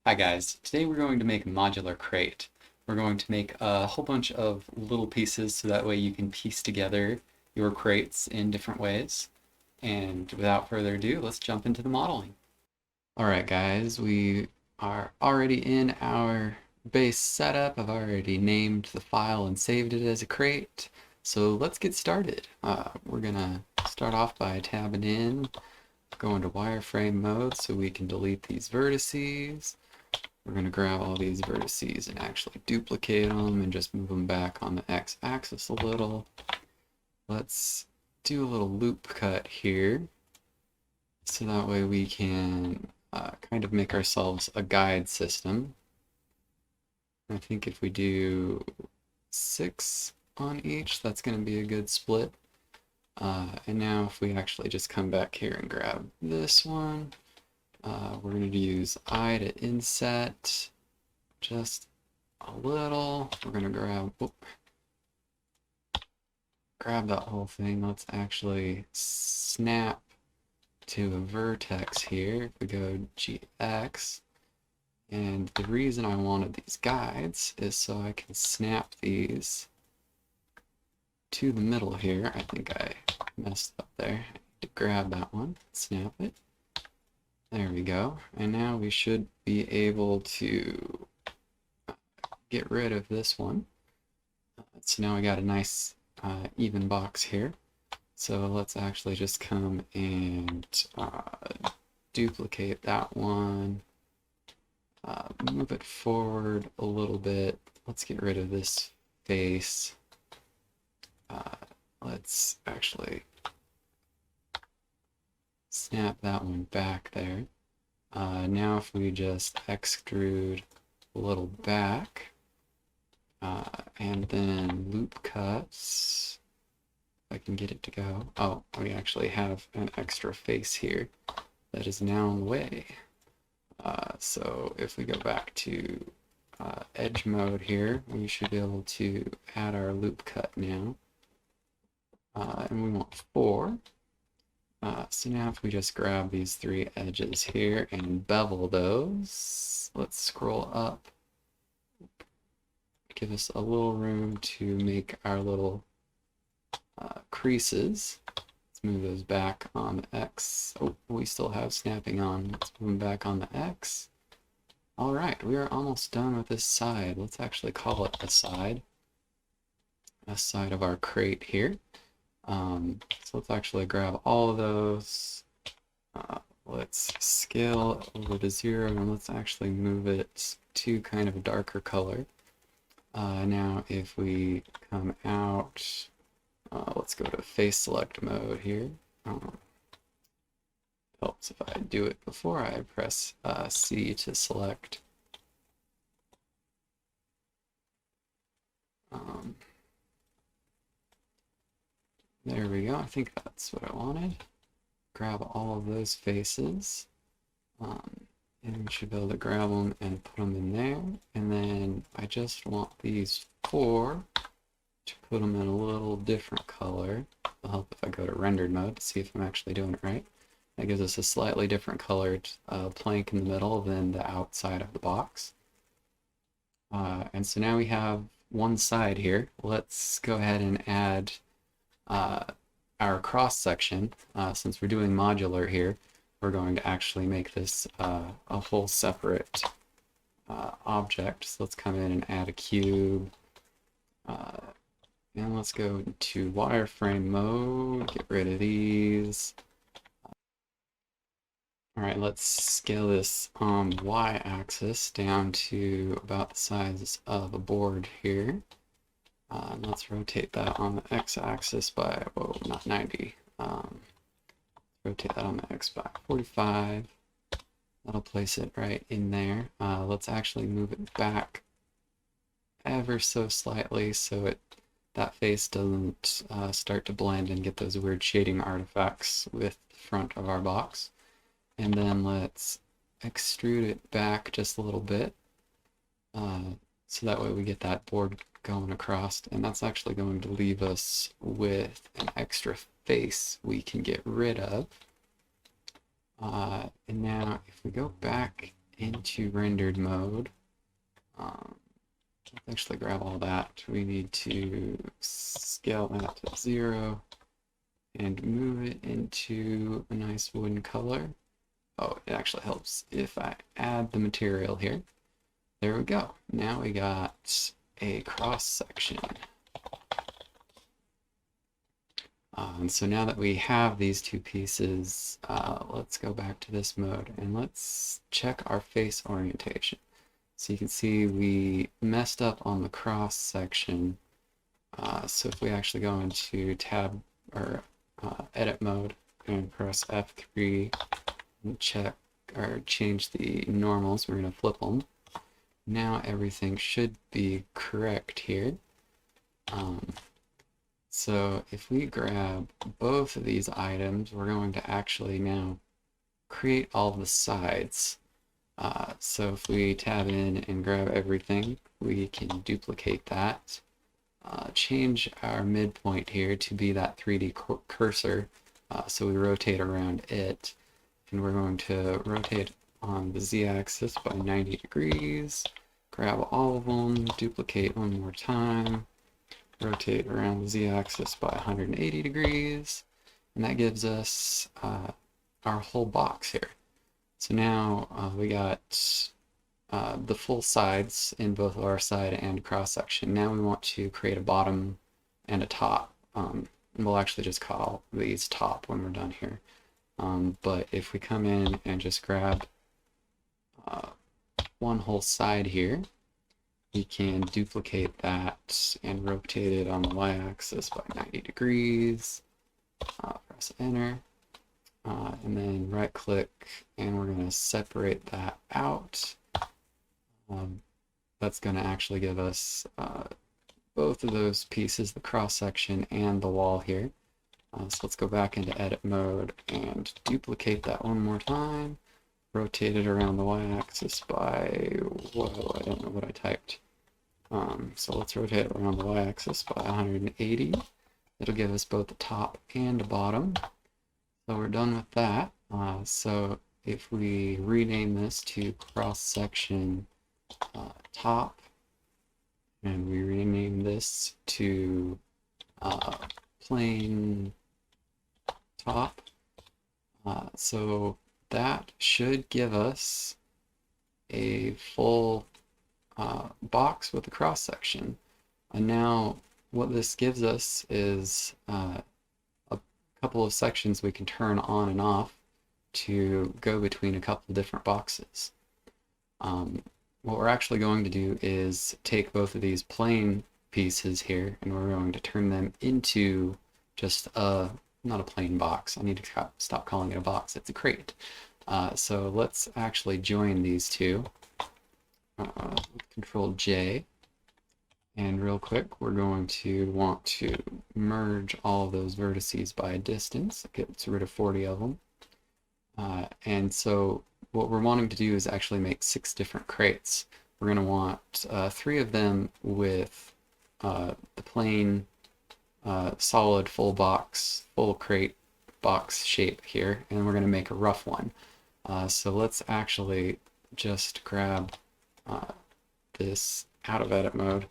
Hi guys, today we're going to make a modular crate. We're going to make a whole bunch of little pieces so that way you can piece together your crates in different ways. And without further ado, let's jump into the modeling. Alright guys, we are already in our base setup. I've already named the file and saved it as a crate. So let's get started. We're gonna start off by tabbing in, go into wireframe mode so we can delete these vertices. We're going to grab all these vertices and actually duplicate them and just move them back on the x-axis a little. Let's do a little loop cut here so that way we can kind of make ourselves a guide system. I think if we do 6 on each, that's going to be a good split. And now if we actually just come back here and grab this one, we're going to use I to inset just a little. We're going to grab that whole thing. Let's actually snap to a vertex here. If we go GX, and the reason I wanted these guides is so I can snap these to the middle here. I think I messed up there. I need to grab that one, snap it. There we go. And now we should be able to get rid of this one. So now we got a nice even box here. So let's actually just come and duplicate that one, move it forward a little bit. Let's get rid of this face. Let's actually snap that one back there. Now if we just extrude a little back, and then loop cuts, if I can get it to go. Oh, we actually have an extra face here that is now in the way. So if we go back to edge mode here, we should be able to add our loop cut now. And we want 4. So now if we just grab these 3 edges here and bevel those, let's scroll up. Give us a little room to make our little creases. Let's move those back on the X. Oh, we still have snapping on. Let's move them back on the X. All right, we are almost done with this side. Let's actually call it a side of our crate here. So let's actually grab all of those. Let's scale over to 0 and let's actually move it to kind of a darker color. Now if we come out, let's go to face select mode here. Helps if I do it before I press C to select. There we go. I think that's what I wanted. Grab all of those faces. And we should be able to grab them and put them in there. And then I just want these 4 to put them in a little different color. It'll help if I go to rendered mode to see if I'm actually doing it right. That gives us a slightly different colored plank in the middle than the outside of the box. And so now we have one side here. Let's go ahead and add our cross section. Since we're doing modular here, we're going to actually make this a whole separate object. So let's come in and add a cube. And let's go to wireframe mode, get rid of these. All right, let's scale this y-axis down to about the size of a board here. And let's rotate that on the x-axis by, whoa, not 90. Rotate that on the x by 45. That'll place it right in there. Let's actually move it back ever so slightly so that face doesn't start to blend and get those weird shading artifacts with the front of our box. And then let's extrude it back just a little bit so that way we get that board going across, and that's actually going to leave us with an extra face we can get rid of. And now if we go back into rendered mode. Let's actually grab all that. We need to scale that to 0 and move it into a nice wooden color. Oh, it actually helps if I add the material here. There we go. Now we got a cross section. And so now that we have these two pieces, let's go back to this mode and let's check our face orientation. So you can see we messed up on the cross section. So if we actually go into tab or edit mode and press F3 and check or change the normals, we're going to flip them. Now everything should be correct here. So if we grab both of these items, we're going to actually now create all the sides. So if we tab in and grab everything, we can duplicate that. Change our midpoint here to be that 3D cursor. So we rotate around it, and we're going to rotate on the z-axis by 90 degrees. Grab all of them, duplicate one more time. Rotate around the z-axis by 180 degrees, and that gives us our whole box here. So now we got the full sides in both our side and cross section. Now we want to create a bottom and a top. And we'll actually just call these top when we're done here. But if we come in and just grab one whole side here, we can duplicate that and rotate it on the y-axis by 90 degrees. Press enter, and then right click, and we're going to separate that out. That's going to actually give us both of those pieces, the cross section and the wall here. So let's go back into edit mode and duplicate that one more time. Rotate it around the y-axis by, whoa, I don't know what I typed. So let's rotate it around the y-axis by 180. It'll give us both the top and the bottom. So we're done with that. So if we rename this to cross-section top, and we rename this to plain top, so that should give us a full box with a cross section. And now what this gives us is a couple of sections we can turn on and off to go between a couple of different boxes. What we're actually going to do is take both of these plain pieces here, and we're going to turn them into just not a plain box. I need to stop calling it a box. It's a crate. So let's actually join these two. Control J, and real quick we're going to want to merge all of those vertices by a distance. It gets rid of 40 of them. And so what we're wanting to do is actually make 6 different crates. We're going to want 3 of them with the plain solid full crate box shape here, and we're going to make a rough one. So let's actually just grab this out of edit mode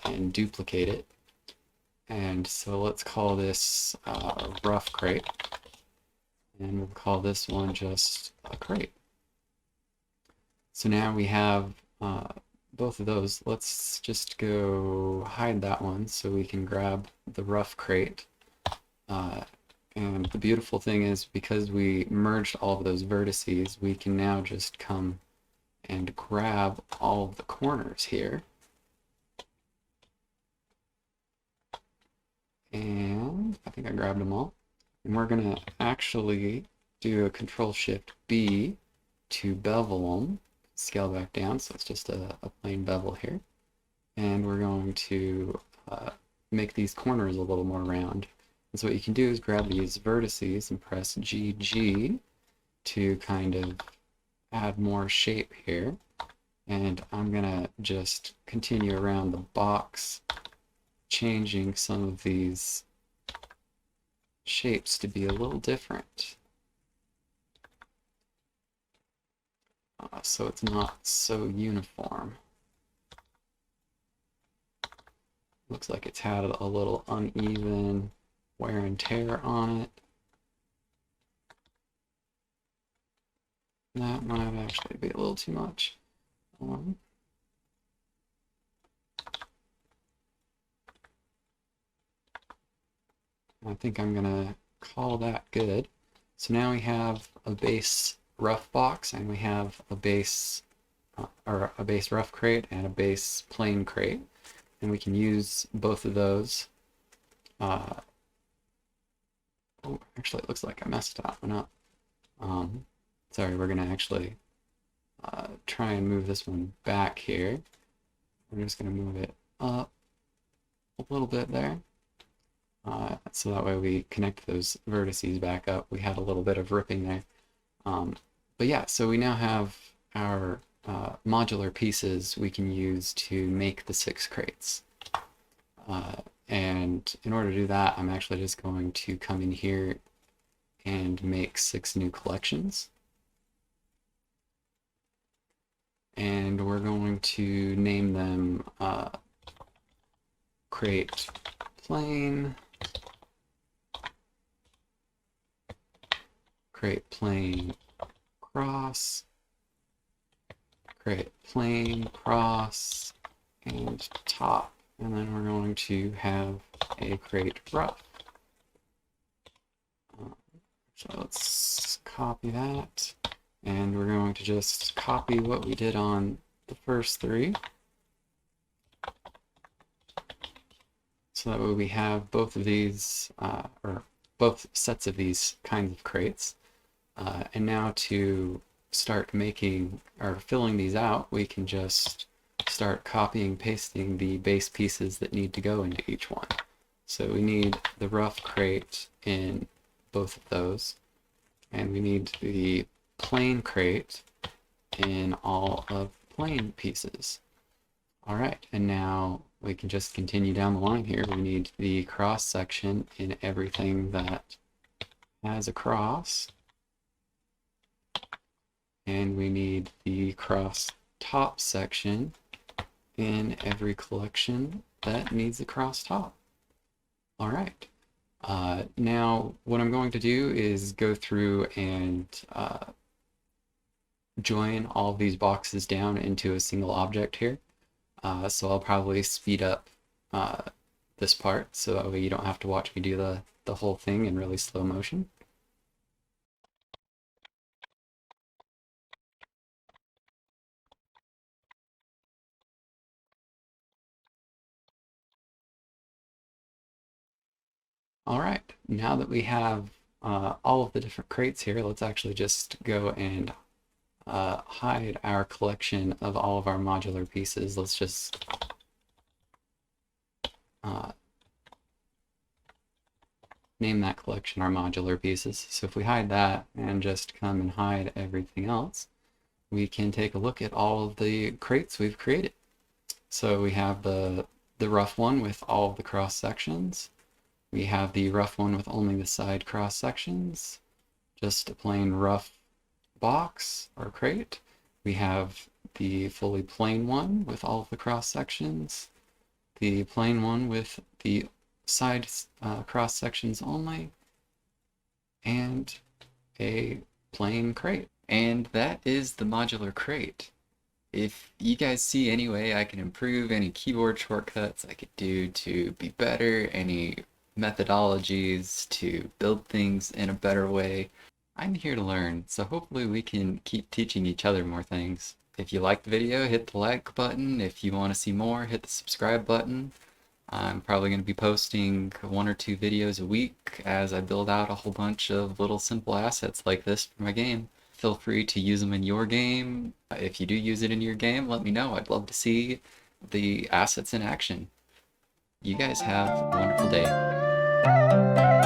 and duplicate it. And so let's call this rough crate, and we'll call this one just a crate. So now we have both of those. Let's just go hide that one so we can grab the rough crate. And the beautiful thing is, because we merged all of those vertices, we can now just come and grab all of the corners here. And I think I grabbed them all. And we're going to actually do a Control-Shift-B to bevel them. Scale back down, so it's just a plain bevel here. And we're going to make these corners a little more round. And so what you can do is grab these vertices and press GG to kind of add more shape here. And I'm going to just continue around the box, changing some of these shapes to be a little different. so it's not so uniform. Looks like it's had a little uneven wear and tear on it. That might actually be a little too much. I think I'm gonna call that good. So now we have a base rough box, and we have a base or a base rough crate and a base plain crate, and we can use both of those. Oh, actually, it looks like I messed that one up. Sorry, we're gonna actually try and move this one back here. We're just gonna move it up a little bit there. So that way we connect those vertices back up. We had a little bit of ripping there. But yeah, so we now have our modular pieces we can use to make the 6 crates. And in order to do that, I'm actually just going to come in here and make 6 new collections. And we're going to name them crate plain, crate plain cross, crate plain cross, and top. And then we're going to have a crate rough. So let's copy that. And we're going to just copy what we did on the first 3. So that way we have both of these, or both sets of these kinds of crates. And now to start making or filling these out, we can just start copying, pasting the base pieces that need to go into each one. So we need the rough crate in both of those, and we need the plain crate in all of the plain pieces. All right, and now we can just continue down the line here. We need the cross section in everything that has a cross. And we need the cross top section in every collection that needs a cross top. All right. Now what I'm going to do is go through and join all of these boxes down into a single object here. So I'll probably speed up this part so that way you don't have to watch me do the whole thing in really slow motion. All right, now that we have all of the different crates here, let's actually just go and hide our collection of all of our modular pieces. Let's just name that collection our modular pieces. So if we hide that and just come and hide everything else, we can take a look at all of the crates we've created. So we have the rough one with all of the cross sections. We have the rough one with only the side cross sections, just a plain rough box or crate. We have the fully plain one with all of the cross sections, the plain one with the side cross sections only, and a plain crate. And that is the modular crate. If you guys see any way I can improve, any keyboard shortcuts I could do to be better, any methodologies to build things in a better way, I'm here to learn, so hopefully we can keep teaching each other more things. If you liked the video, hit the like button. If you want to see more, hit the subscribe button. I'm probably going to be posting 1 or 2 videos a week as I build out a whole bunch of little simple assets like this for my game. Feel free to use them in your game. If you do use it in your game, let me know. I'd love to see the assets in action. You guys have a wonderful day.